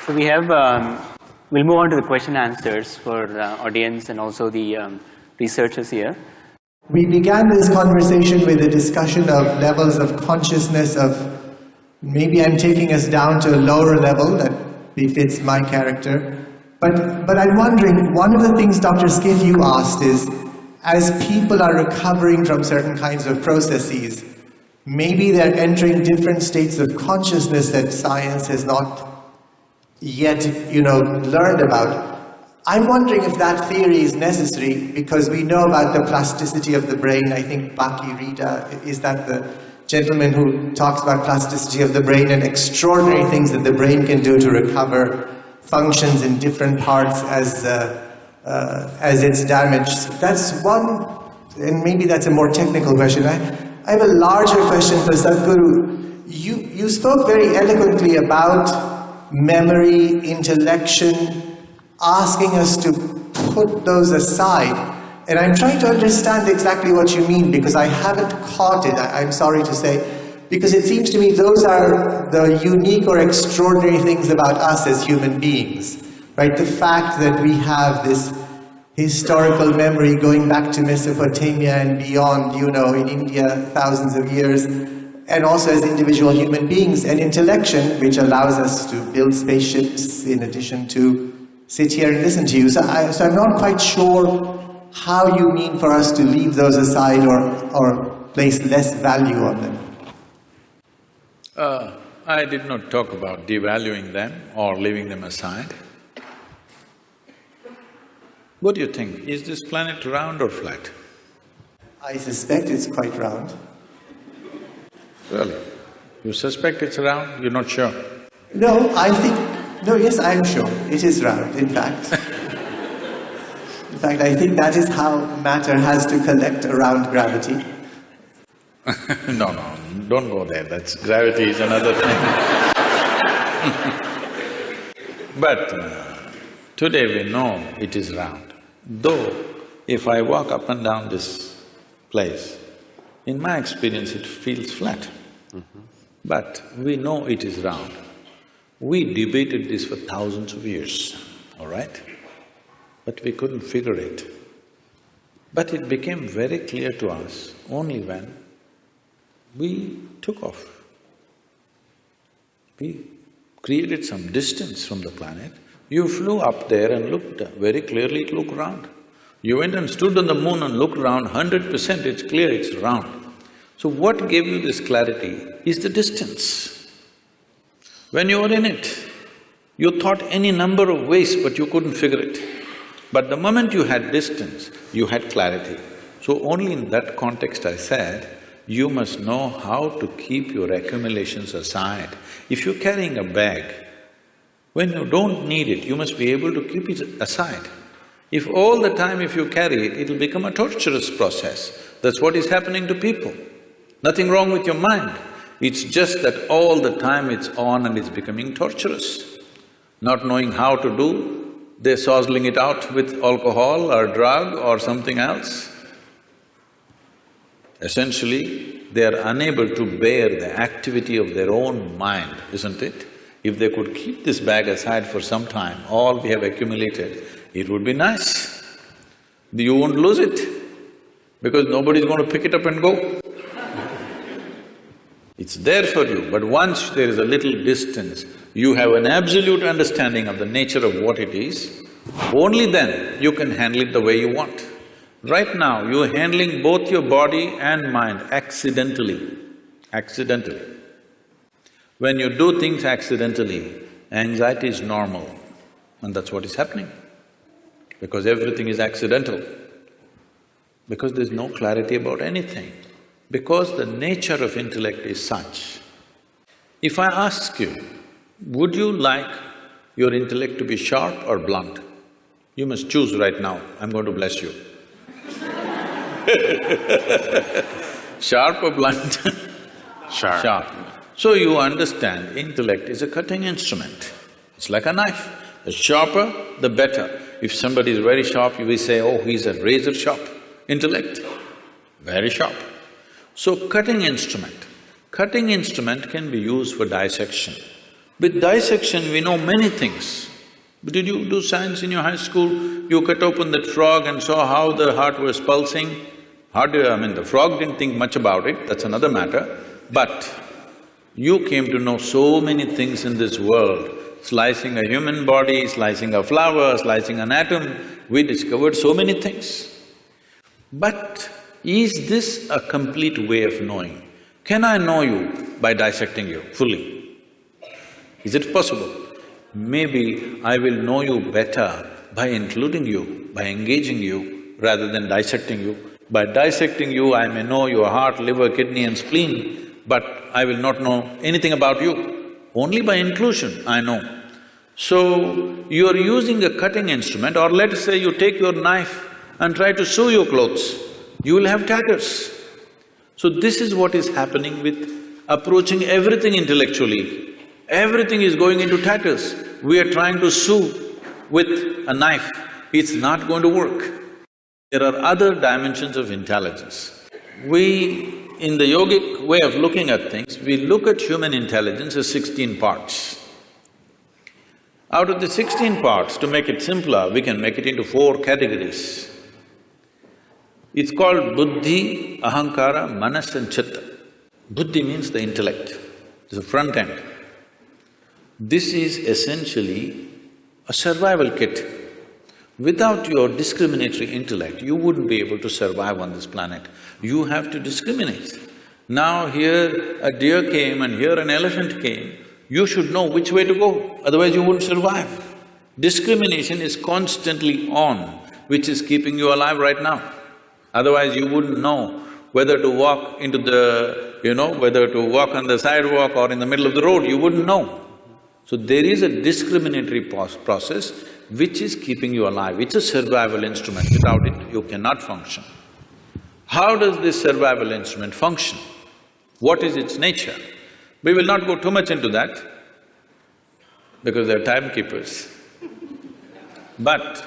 So we have, we'll move on to the question and answers for the audience and also the researchers here. We began this conversation with a discussion of levels of consciousness of, maybe I'm taking us down to a lower level that befits my character. But I'm wondering, one of the things Dr. Skid you asked is, as people are recovering from certain kinds of processes, maybe they're entering different states of consciousness that science has not yet, learned about. I'm wondering if that theory is necessary, because we know about the plasticity of the brain. I think Baki Rita, is that the gentleman who talks about plasticity of the brain and extraordinary things that the brain can do to recover functions in different parts as it's damaged. That's one, and maybe that's a more technical question. I have a larger question for Sadhguru. You spoke very eloquently about memory, intellection, asking us to put those aside. And I'm trying to understand exactly what you mean, because I haven't caught it, I'm sorry to say, because it seems to me those are the unique or extraordinary things about us as human beings, right? The fact that we have this historical memory going back to Mesopotamia and beyond, in India, thousands of years, and also as individual human beings, and intellection, which allows us to build spaceships in addition to sit here and listen to you. So I'm not quite sure how you mean for us to leave those aside or place less value on them. I did not talk about devaluing them or leaving them aside. What do you think? Is this planet round or flat? I suspect it's quite round. Really? You suspect it's round? You're not sure? No, yes, I'm sure. It is round, in fact. In fact, I think that is how matter has to collect around gravity. No, don't go there. Gravity is another thing. But today we know it is round. Though, if I walk up and down this place, in my experience it feels flat. But we know it is round. We debated this for thousands of years, all right? But we couldn't figure it. But it became very clear to us only when we took off. We created some distance from the planet. You flew up there and looked very clearly, it looked round. You went and stood on the moon and looked round, 100% it's clear it's round. So what gave you this clarity is the distance. When you were in it, you thought any number of ways but you couldn't figure it. But the moment you had distance, you had clarity. So only in that context I said, you must know how to keep your accumulations aside. If you're carrying a bag, when you don't need it, you must be able to keep it aside. If all the time if you carry it, it'll become a torturous process. That's what is happening to people. Nothing wrong with your mind. It's just that all the time it's on and it's becoming torturous. Not knowing how to do, they're sozzling it out with alcohol or drug or something else. Essentially, they are unable to bear the activity of their own mind, isn't it? If they could keep this bag aside for some time, all we have accumulated, it would be nice. You won't lose it, because nobody's going to pick it up and go. It's there for you, but once there is a little distance, you have an absolute understanding of the nature of what it is, only then you can handle it the way you want. Right now, you're handling both your body and mind accidentally. When you do things accidentally, anxiety is normal, and that's what is happening. Because everything is accidental. Because there's no clarity about anything. Because the nature of intellect is such. If I ask you, would you like your intellect to be sharp or blunt? You must choose right now, I'm going to bless you. Sharp or blunt? Sharp. Sharp. So you understand, intellect is a cutting instrument. It's like a knife. The sharper, the better. If somebody is very sharp, you will say, oh, he's a razor sharp. Intellect, very sharp. So cutting instrument can be used for dissection. With dissection, we know many things. But did you do science in your high school? You cut open that frog and saw how the heart was pulsing? The frog didn't think much about it, that's another matter. But you came to know so many things in this world, slicing a human body, slicing a flower, slicing an atom, we discovered so many things. But is this a complete way of knowing? Can I know you by dissecting you fully? Is it possible? Maybe I will know you better by including you, by engaging you, rather than dissecting you. By dissecting you, I may know your heart, liver, kidney and spleen, but I will not know anything about you. Only by inclusion I know. So, you are using a cutting instrument, or let's say you take your knife and try to sew your clothes, you will have tatters. So this is what is happening with approaching everything intellectually. Everything is going into tatters. We are trying to sew with a knife, it's not going to work. There are other dimensions of intelligence. In the yogic way of looking at things, we look at human intelligence as 16 parts. Out of the 16 parts, to make it simpler, we can make it into 4 categories. It's called buddhi, ahankara, manas and chitta. Buddhi means the intellect, it's the front end. This is essentially a survival kit. Without your discriminatory intellect, you wouldn't be able to survive on this planet. You have to discriminate. Now here a deer came and here an elephant came, you should know which way to go, otherwise you wouldn't survive. Discrimination is constantly on, which is keeping you alive right now. Otherwise you wouldn't know whether to walk into whether to walk on the sidewalk or in the middle of the road, you wouldn't know. So there is a discriminatory process which is keeping you alive. It's a survival instrument. Without it, you cannot function. How does this survival instrument function? What is its nature? We will not go too much into that because they're timekeepers. But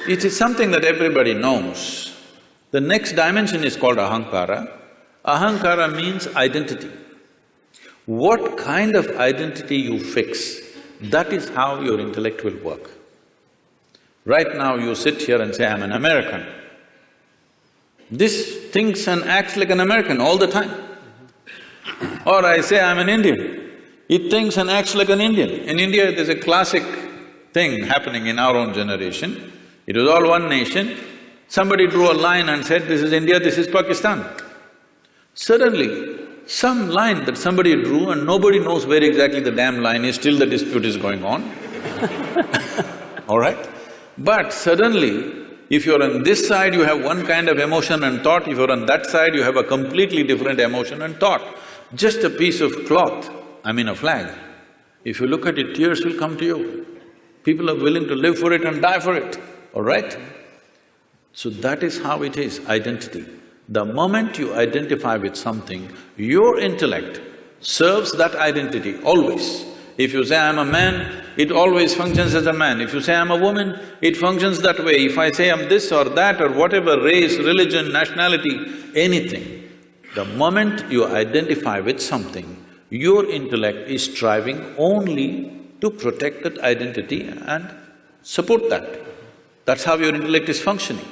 it is something that everybody knows. The next dimension is called ahankara. Ahankara means identity. What kind of identity you fix, that is how your intellect will work. Right now you sit here and say, I'm an American. This thinks and acts like an American all the time. Or I say, I'm an Indian. It thinks and acts like an Indian. In India, there's a classic thing happening in our own generation. It was all one nation. Somebody drew a line and said, this is India, this is Pakistan. Suddenly, some line that somebody drew and nobody knows where exactly the damn line is, still the dispute is going on. All right? But suddenly, if you're on this side, you have one kind of emotion and thought, if you're on that side, you have a completely different emotion and thought. Just a piece of cloth, a flag, if you look at it, tears will come to you. People are willing to live for it and die for it, all right? So that is how it is, identity. The moment you identify with something, your intellect serves that identity always. If you say, I'm a man, it always functions as a man. If you say, I'm a woman, it functions that way. If I say I'm this or that or whatever, race, religion, nationality, anything, the moment you identify with something, your intellect is striving only to protect that identity and support that. That's how your intellect is functioning.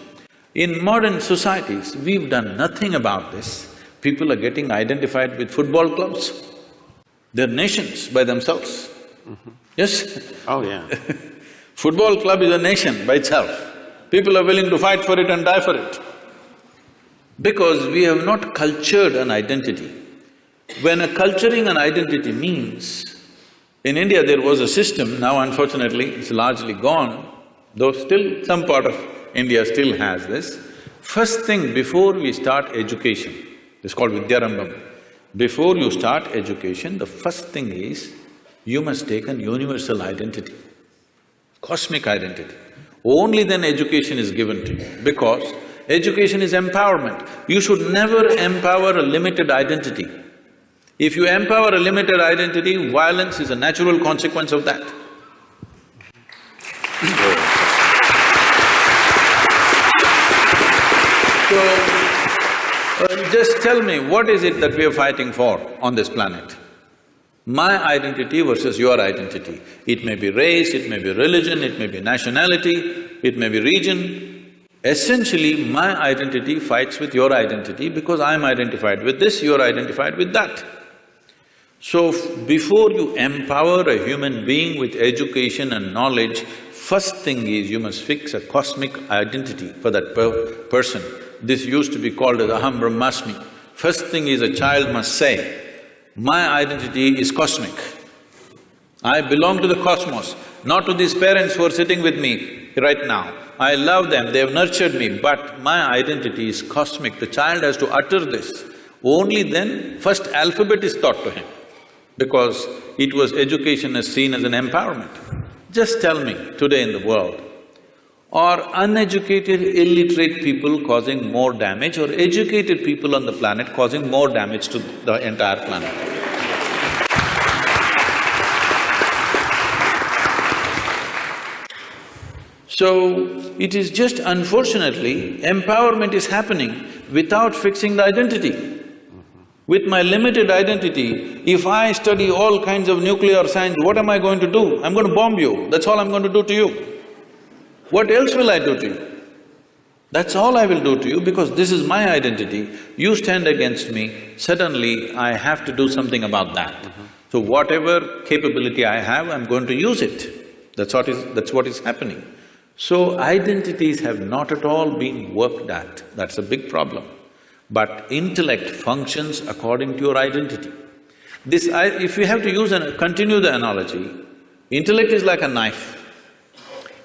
In modern societies, we've done nothing about this. People are getting identified with football clubs. They're nations by themselves. Yes? Oh, yeah. Football club is a nation by itself. People are willing to fight for it and die for it. Because we have not cultured an identity. When a culturing an identity means, in India there was a system, now unfortunately it's largely gone, though still some part of India still has this. First thing before we start education, it's called Vidyarambham. Before you start education, the first thing is, you must take an universal identity, cosmic identity. Only then education is given to you, because education is empowerment. You should never empower a limited identity. If you empower a limited identity, violence is a natural consequence of that. So, just tell me, what is it that we are fighting for on this planet? My identity versus your identity. It may be race, it may be religion, it may be nationality, it may be region. Essentially, my identity fights with your identity because I'm identified with this, you're identified with that. So, before you empower a human being with education and knowledge, first thing is you must fix a cosmic identity for that person. This used to be called as Aham Brahmasmi. First thing is a child must say, my identity is cosmic. I belong to the cosmos, not to these parents who are sitting with me right now. I love them, they have nurtured me, but my identity is cosmic. The child has to utter this. Only then, first alphabet is taught to him, because it was education as seen as an empowerment. Just tell me, today in the world, are uneducated, illiterate people causing more damage or educated people on the planet causing more damage to the entire planet? So, it is just unfortunately, empowerment is happening without fixing the identity. With my limited identity, if I study all kinds of nuclear science, what am I going to do? I'm going to bomb you, that's all I'm going to do to you. What else will I do to you? That's all I will do to you because this is my identity. You stand against me, suddenly I have to do something about that. So whatever capability I have, I'm going to use it. That's what is happening. So identities have not at all been worked at, that's a big problem. But intellect functions according to your identity. If you have to use continue the analogy, intellect is like a knife.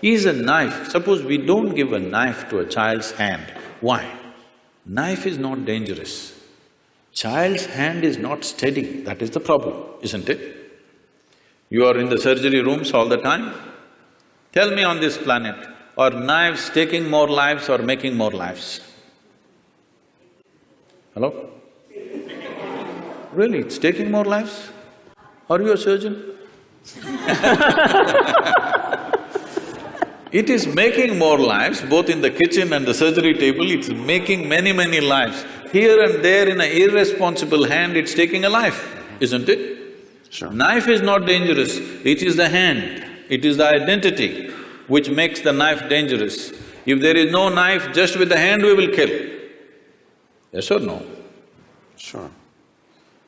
Is a knife, suppose we don't give a knife to a child's hand. Why? Knife is not dangerous. Child's hand is not steady, that is the problem, isn't it? You are in the surgery rooms all the time. Tell me on this planet, are knives taking more lives or making more lives? Hello? Really, it's taking more lives? Are you a surgeon? It is making more lives, both in the kitchen and the surgery table, it's making many lives. Here and there in an irresponsible hand, it's taking a life, isn't it? Sure. Knife is not dangerous, it is the hand, it is the identity which makes the knife dangerous. If there is no knife, just with the hand we will kill. Yes or no? Sure.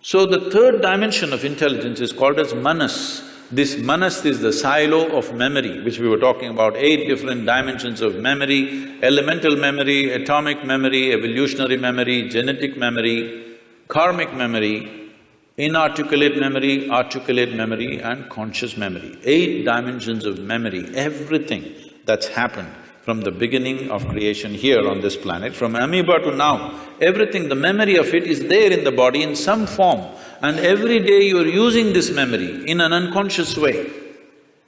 So the third dimension of intelligence is called as manas. This manas is the silo of memory, which we were talking about, 8 different dimensions of memory: elemental memory, atomic memory, evolutionary memory, genetic memory, karmic memory, inarticulate memory, articulate memory and conscious memory. 8 dimensions of memory, everything that's happened from the beginning of creation here on this planet, from amoeba to now, everything, the memory of it is there in the body in some form. And every day you're using this memory in an unconscious way.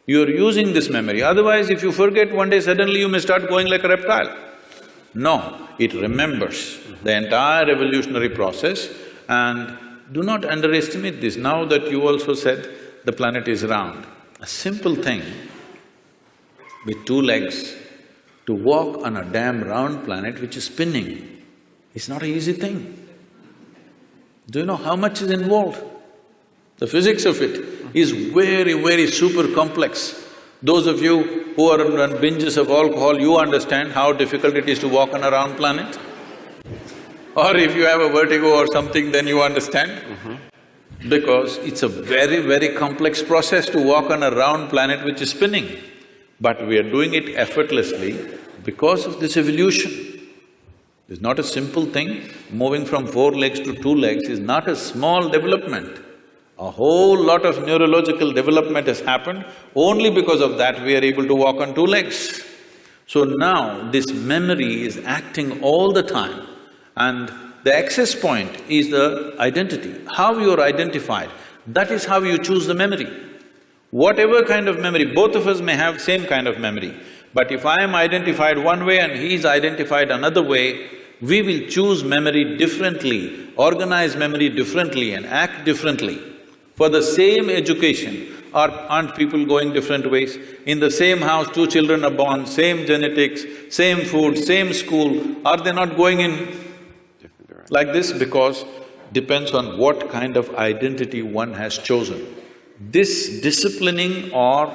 You're using this memory, otherwise if you forget one day, suddenly you may start going like a reptile. No, it remembers the entire evolutionary process, and do not underestimate this. Now that you also said the planet is round, a simple thing with 2 legs, to walk on a damn round planet which is spinning, is not an easy thing. Do you know how much is involved? The physics of it is very super complex. Those of you who are on binges of alcohol, you understand how difficult it is to walk on a round planet. Or if you have a vertigo or something, then you understand. Because it's a very complex process to walk on a round planet which is spinning. But we are doing it effortlessly because of this evolution. It's not a simple thing. Moving from 4 legs to 2 legs is not a small development. A whole lot of neurological development has happened. Only because of that we are able to walk on 2 legs. So now this memory is acting all the time, and the access point is the identity. How you are identified, that is how you choose the memory. Whatever kind of memory, both of us may have same kind of memory, but if I am identified one way and he is identified another way, we will choose memory differently, organize memory differently and act differently. For the same education, aren't people going different ways? In the same house, 2 children are born, same genetics, same food, same school, are they not going in like this? Because depends on what kind of identity one has chosen. This disciplining or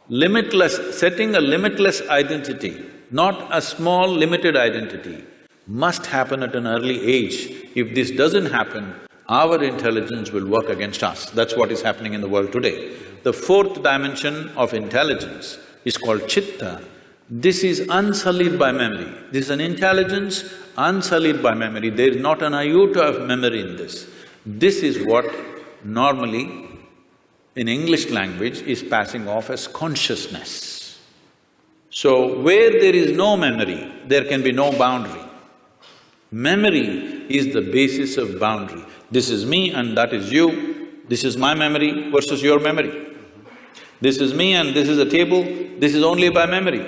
setting a limitless identity, not a small limited identity, must happen at an early age. If this doesn't happen, our intelligence will work against us. That's what is happening in the world today. The fourth dimension of intelligence is called chitta. This is unsullied by memory. This is an intelligence unsullied by memory. There is not an iota of memory in this. This is what normally in English language is passing off as consciousness. So, where there is no memory, there can be no boundary. Memory is the basis of boundary. This is me and that is you, this is my memory versus your memory. This is me and this is a table, this is only by memory.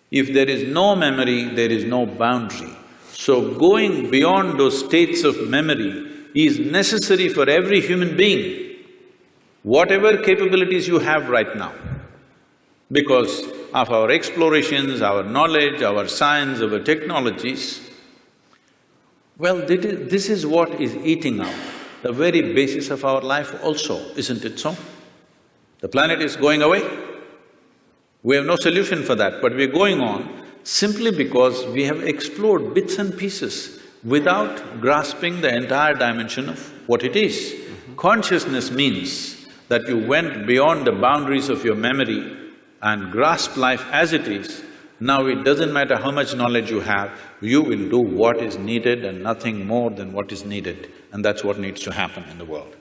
If there is no memory, there is no boundary. So going beyond those states of memory is necessary for every human being, whatever capabilities you have right now. Because of our explorations, our knowledge, our science, our technologies, well, this is what is eating up the very basis of our life also, isn't it so? The planet is going away. We have no solution for that, but we're going on simply because we have explored bits and pieces without grasping the entire dimension of what it is. Consciousness means that you went beyond the boundaries of your memory and grasped life as it is. Now it doesn't matter how much knowledge you have, you will do what is needed and nothing more than what is needed, and that's what needs to happen in the world.